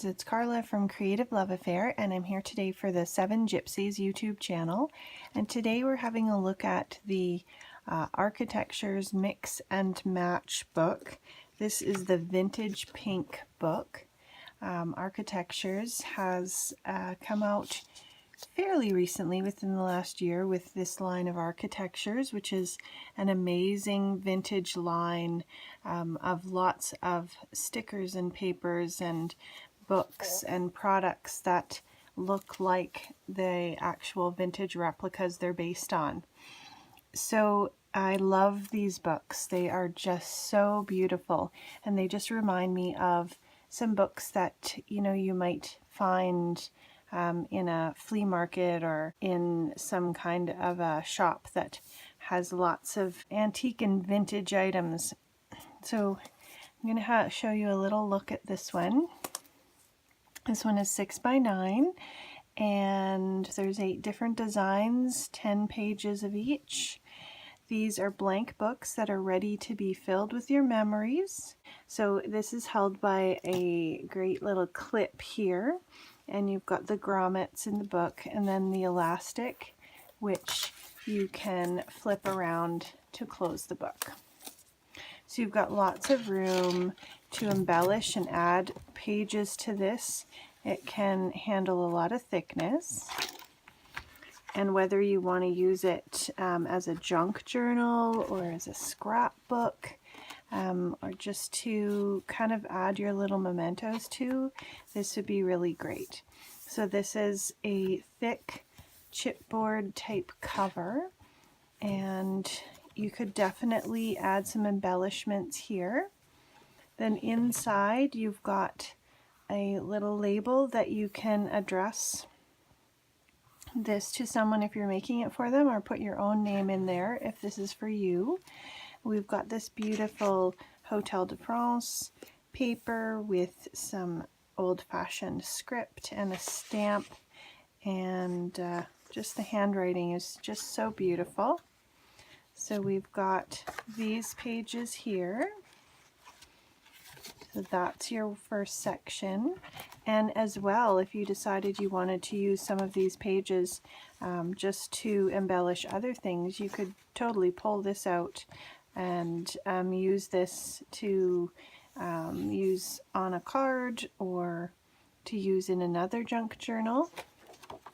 friends, it's Karla from Creative Love Affair, and I'm here today for the 7gypsies YouTube channel. And today we're having a look at the Architectures Mix and Match book. This is the Vintage Pink book. Architectures has come out fairly recently, within the last year, with this line of Architectures, which is an amazing vintage line of lots of stickers and papers and books and products that look like the actual vintage replicas they're based on. So I love these books. They are just so beautiful, and they just remind me of some books that you might find in a flea market or in some kind of a shop that has lots of antique and vintage items. So I'm going to show you a little look at this one. This one is 6 by 9, and there's 8 different designs, 10 pages of each. These are blank books that are ready to be filled with your memories. So this is held by a great little clip here, and you've got the grommets in the book and then the elastic, which you can flip around to close the book. So you've got lots of room to embellish and add pages to this. It can handle a lot of thickness. And whether you want to use it as a junk journal or as a scrapbook, or just to kind of add your little mementos to, this would be really great. So this is a thick chipboard type cover, and you could definitely add some embellishments here. Then inside you've got a little label that you can address this to someone if you're making it for them, or put your own name in there if this is for you. We've got this beautiful Hotel de France paper with some old-fashioned script and a stamp, and just the handwriting is just so beautiful. So we've got these pages here. So that's your first section. And as well, if you decided you wanted to use some of these pages just to embellish other things, you could totally pull this out and use this to use on a card or to use in another junk journal.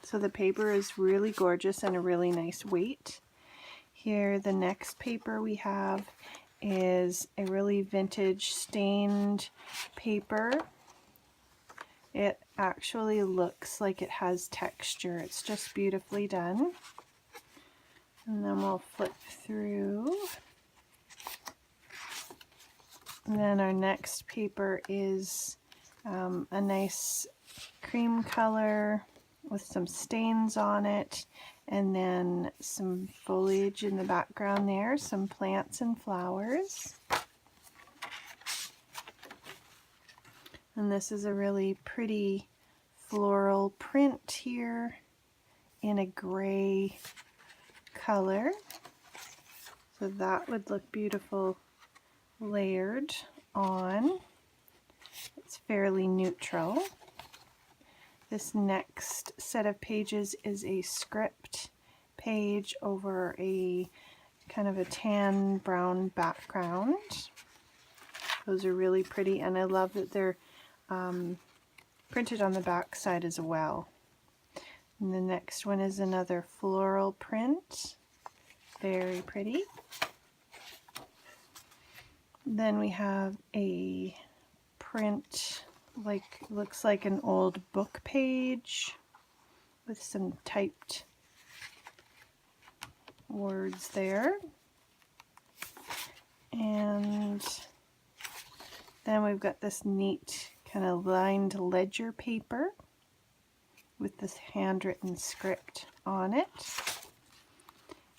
So the paper is really gorgeous and a really nice weight. Here, the next paper we have is a really vintage stained paper. It actually looks like it has texture. It's just beautifully done. And then we'll flip through. And then our next paper is a nice cream color with some stains on it, and then some foliage in the background there, some plants and flowers. And this is a really pretty floral print here in a gray color. So that would look beautiful layered on. It's fairly neutral. This next set of pages is a script page over a kind of a tan brown background. Those are really pretty, and I love that they're printed on the back side as well. And the next one is another floral print. Very pretty. Then we have a print, looks like an old book page with some typed words there. And then we've got this neat kind of lined ledger paper with this handwritten script on it.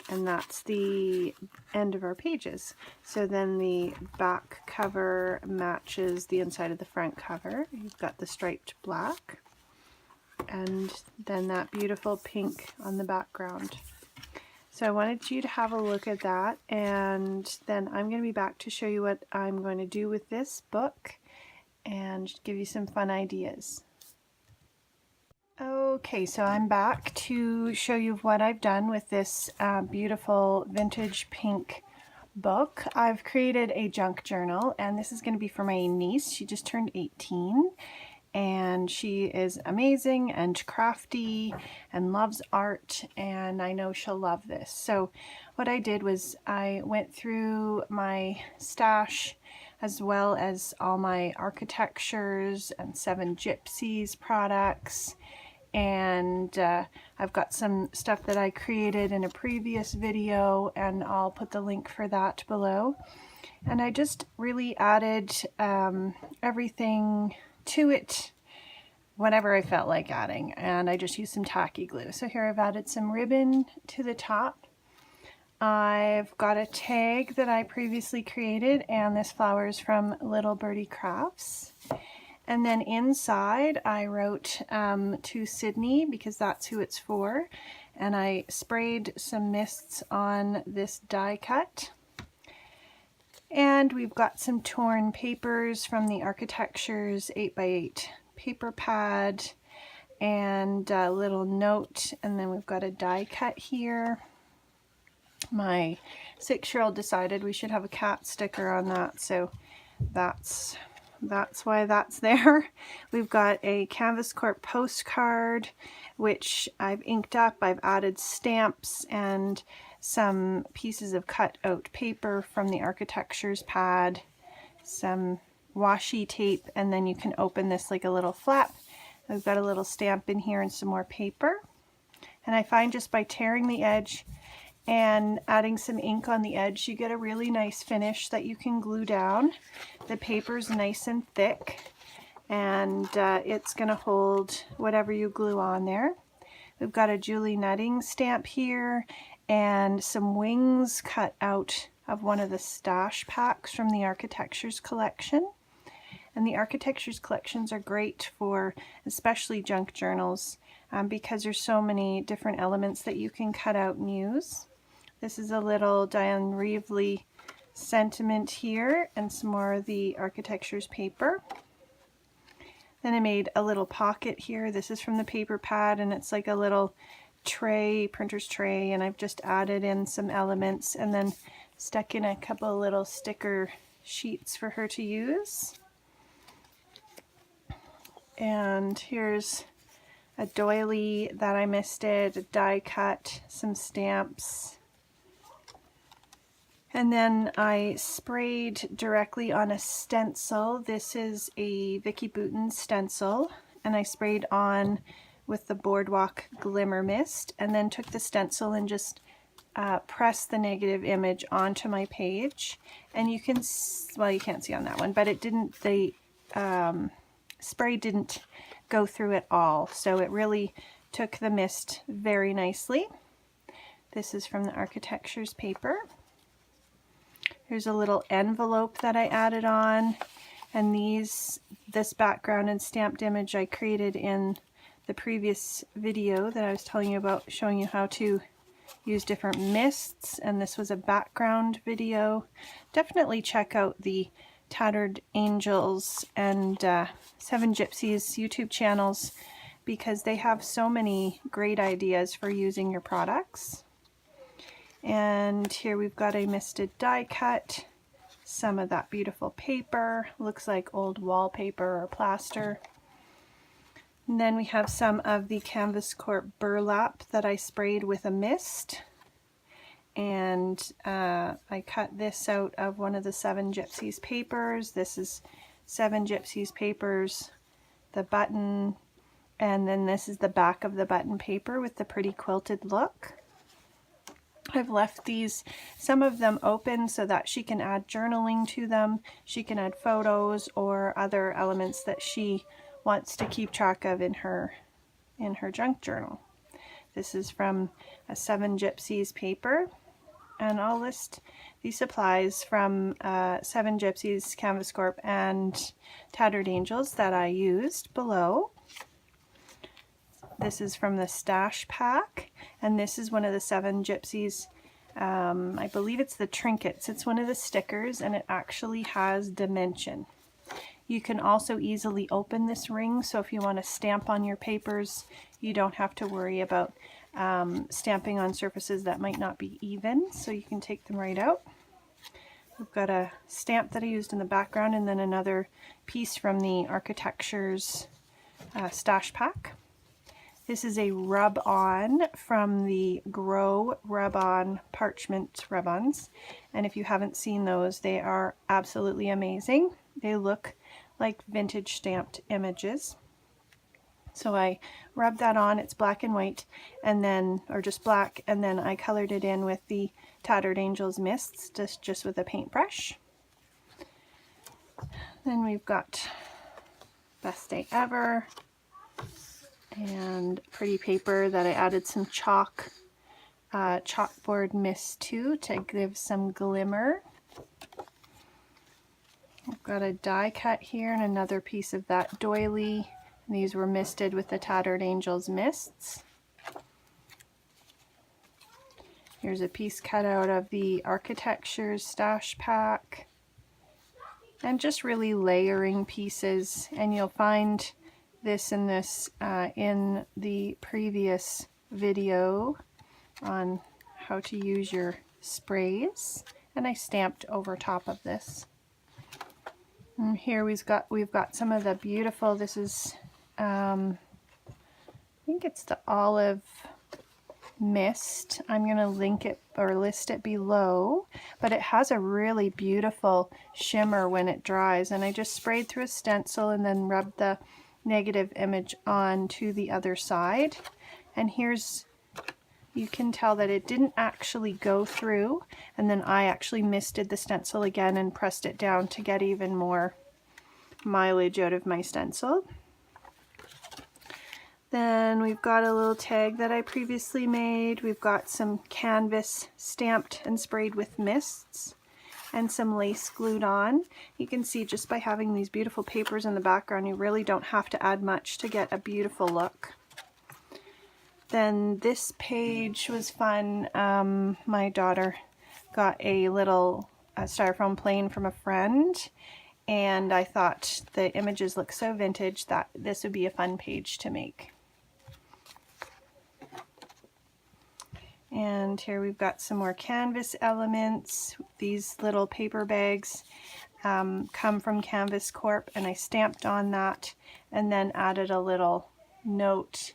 And that's the end of our pages. So then the back cover matches the inside of the front cover. You've got the striped black, and then that beautiful pink on the background. So I wanted you to have a look at that, and then I'm going to be back to show you what I'm going to do with this book and give you some fun ideas. Okay, so I'm back to show you what I've done with this beautiful vintage pink book. I've created a junk journal, and this is going to be for my niece. She just turned 18, and she is amazing and crafty and loves art, and I know she'll love this. So what I did was I went through my stash as well as all my Architectures and 7gypsies products, and I've got some stuff that I created in a previous video, and I'll put the link for that below. And I just really added everything to it, whatever I felt like adding, and I just used some tacky glue. So here I've added some ribbon to the top. I've got a tag that I previously created, and this flower is from Little Birdie Crafts. And then inside I wrote to Sydney, because that's who it's for, and I sprayed some mists on this die cut. And we've got some torn papers from the Architectures 8x8 paper pad, and a little note, and then we've got a die cut here. My 6-year-old decided we should have a cat sticker on that, so that's why that's there. We've got a Canvas Corp postcard, which I've inked up. I've added stamps and some pieces of cut out paper from the Architectures pad, some washi tape, and then you can open this like a little flap. I've got a little stamp in here and some more paper. And I find just by tearing the edge and adding some ink on the edge, you get a really nice finish that you can glue down. The paper's nice and thick, and it's going to hold whatever you glue on there. We've got a Julie Nutting stamp here, and some wings cut out of one of the stash packs from the Architectures collection. And the Architectures collections are great for especially junk journals because there's so many different elements that you can cut out and use. This is a little Diane Reevely sentiment here, and some more of the Architectures paper. Then I made a little pocket here. This is from the paper pad, and it's like a little tray, printer's tray, and I've just added in some elements and then stuck in a couple little sticker sheets for her to use. And here's a doily that I misted, a die cut, some stamps. And then I sprayed directly on a stencil. This is a Vicky Bouton stencil, and I sprayed on with the Boardwalk Glimmer mist, and then took the stencil and just pressed the negative image onto my page. And you can, well, you can't see on that one, but it didn't, the spray didn't go through at all, so it really took the mist very nicely. This is from the Architectures paper. Here's a little envelope that I added on, and this background and stamped image I created in the previous video that I was telling you about, showing you how to use different mists, and this was a background video. Definitely check out the Tattered Angels and 7gypsies YouTube channels, because they have so many great ideas for using your products. And here we've got a misted die cut, some of that beautiful paper, looks like old wallpaper or plaster. And then we have some of the Canvas Corp burlap that I sprayed with a mist. And I cut this out of one of the 7gypsies papers. This is 7gypsies papers, the button, and then this is the back of the button paper with the pretty quilted look. I've left these, some of them open so that she can add journaling to them. She can add photos or other elements that she wants to keep track of in her junk journal. This is from a 7gypsies paper, and I'll list the supplies from 7gypsies, Canvas Corp, and Tattered Angels that I used below. This is from the stash pack, and this is one of the 7gypsies, I believe it's the trinkets. It's one of the stickers, and it actually has dimension. You can also easily open this ring, so if you want to stamp on your papers, you don't have to worry about stamping on surfaces that might not be even, so you can take them right out. We've got a stamp that I used in the background, and then another piece from the Architectures stash pack. This is a rub-on from the Grow Rub-On Parchment Rub-Ons, and if you haven't seen those, they are absolutely amazing. They look like vintage stamped images. So I rubbed that on. It's black and white, and then, or just black, and then I colored it in with the Tattered Angels Mists, just with a paintbrush. Then we've got Best Day Ever, and pretty paper that I added some chalkboard mist to give some glimmer. I've got a die cut here and another piece of that doily. These were misted with the Tattered Angels Mists. Here's a piece cut out of the Architectures stash pack. And just really layering pieces, and you'll find this and this in the previous video on how to use your sprays, and I stamped over top of this. And here we've got some of the beautiful, this is I think it's the olive mist. I'm going to link it or list it below, but it has a really beautiful shimmer when it dries, and I just sprayed through a stencil and then rubbed the negative image on to the other side. And here's, you can tell that it didn't actually go through, and then I actually misted the stencil again and pressed it down to get even more mileage out of my stencil. Then we've got a little tag that I previously made. We've got some canvas stamped and sprayed with mists and some lace glued on. You can see just by having these beautiful papers in the background, you really don't have to add much to get a beautiful look. Then this page was fun. My daughter got a little styrofoam plane from a friend, and I thought the images look so vintage that this would be a fun page to make. And here we've got some more canvas elements. These little paper bags come from Canvas Corp, and I stamped on that and then added a little note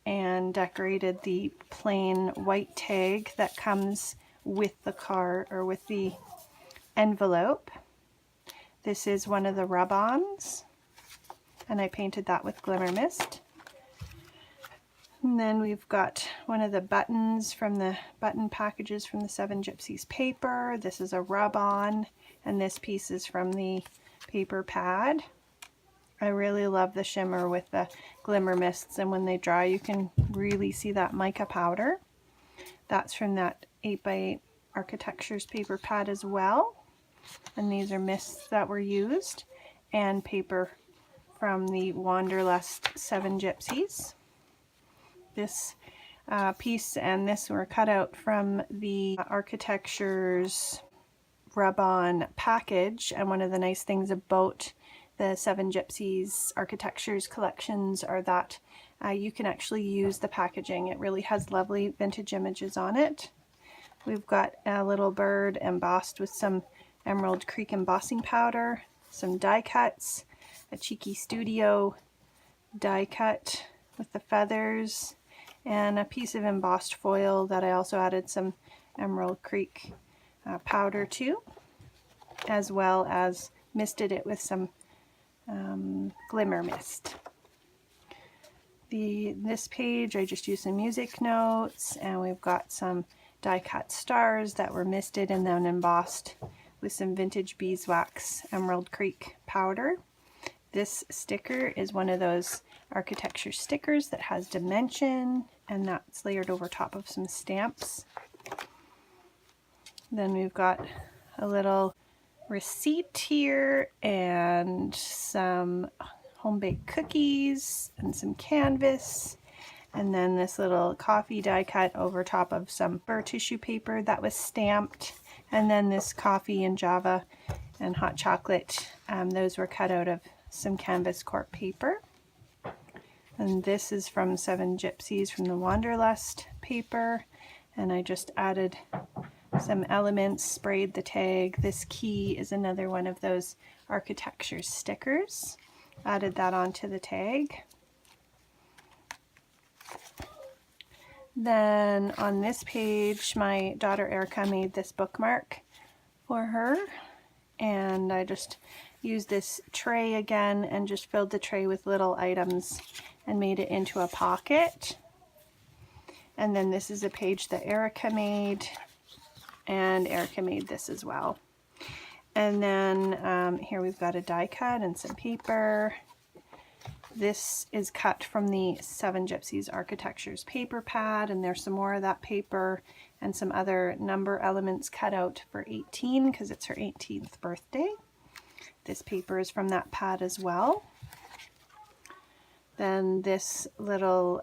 and decorated the plain white tag that comes with the card or with the envelope. This is one of the rub-ons, and I painted that with Glimmer Mist. And then we've got one of the buttons from the button packages from the 7gypsies paper. This is a rub-on, and this piece is from the paper pad. I really love the shimmer with the Glimmer Mists, and when they dry you can really see that mica powder. That's from that 8x8 Architectures paper pad as well. And these are mists that were used, and paper from the Wanderlust 7gypsies. This piece and this were cut out from the Architectures rub-on package, and one of the nice things about the 7gypsies Architectures collections are that you can actually use the packaging. It really has lovely vintage images on it. We've got a little bird embossed with some Emerald Creek embossing powder, some die cuts, a cheeky studio die cut with the feathers, and a piece of embossed foil that I also added some Emerald Creek powder to, as well as misted it with some Glimmer Mist. This page I just used some music notes, and we've got some die cut stars that were misted and then embossed with some vintage beeswax Emerald Creek powder. This sticker is one of those Architecture stickers that has dimension, and that's layered over top of some stamps. Then we've got a little receipt here and some home-baked cookies and some canvas, and then this little coffee die cut over top of some burr tissue paper that was stamped, and then this coffee and Java and hot chocolate Those were cut out of some canvas Corp paper. And this is from 7gypsies from the Wanderlust paper. And I just added some elements, sprayed the tag. This key is another one of those Architectures stickers. Added that onto the tag. Then on this page, my daughter Erica made this bookmark for her. And I just used this tray again and just filled the tray with little items and made it into a pocket. And then this is a page that Erica made, and Erica made this as well. And then here we've got a die cut and some paper. This is cut from the 7gypsies Architectures paper pad, and there's some more of that paper and some other number elements cut out for 18 because it's her 18th birthday. This paper is from that pad as well. Then this little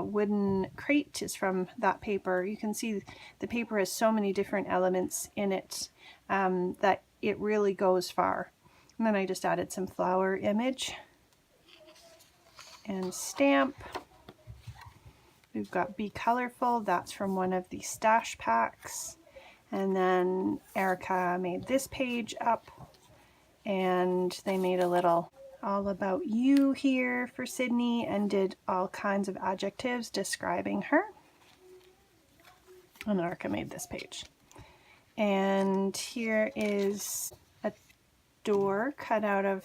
wooden crate is from that paper. You can see the paper has so many different elements in it that it really goes far. And then I just added some flower image and stamp. We've got Be Colorful, that's from one of the stash packs. And then Erica made this page up, and they made a little all about you here for Sydney and did all kinds of adjectives describing her. And Erica made this page. And here is a door cut out of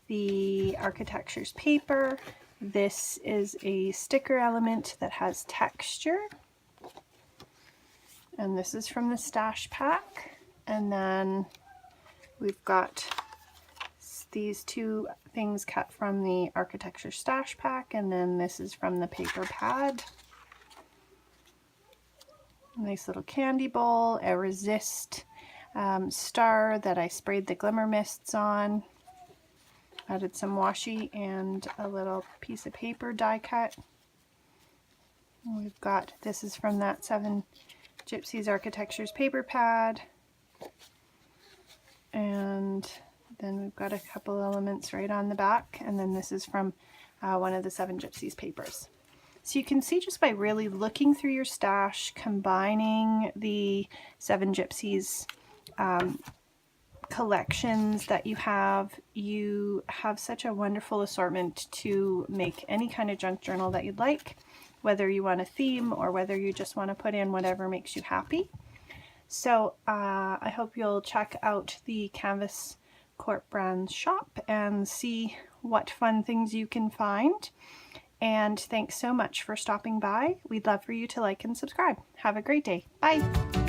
the Architectures paper. This is a sticker element that has texture. And this is from the stash pack. And then we've got these two things cut from the Architecture stash pack, and then this is from the paper pad. Nice little candy bowl, a resist star that I sprayed the glimmer mists on. Added some washi and a little piece of paper die cut. We've got, this is from that 7gypsies Architectures paper pad. And then we've got a couple elements right on the back, and then this is from one of the 7gypsies papers. So you can see just by really looking through your stash, combining the 7gypsies collections that you have such a wonderful assortment to make any kind of junk journal that you'd like, whether you want a theme or whether you just want to put in whatever makes you happy. So I hope you'll check out the Canvas Corp brand shop and see what fun things you can find. And thanks so much for stopping by. We'd love for you to like and subscribe. Have a great day. Bye.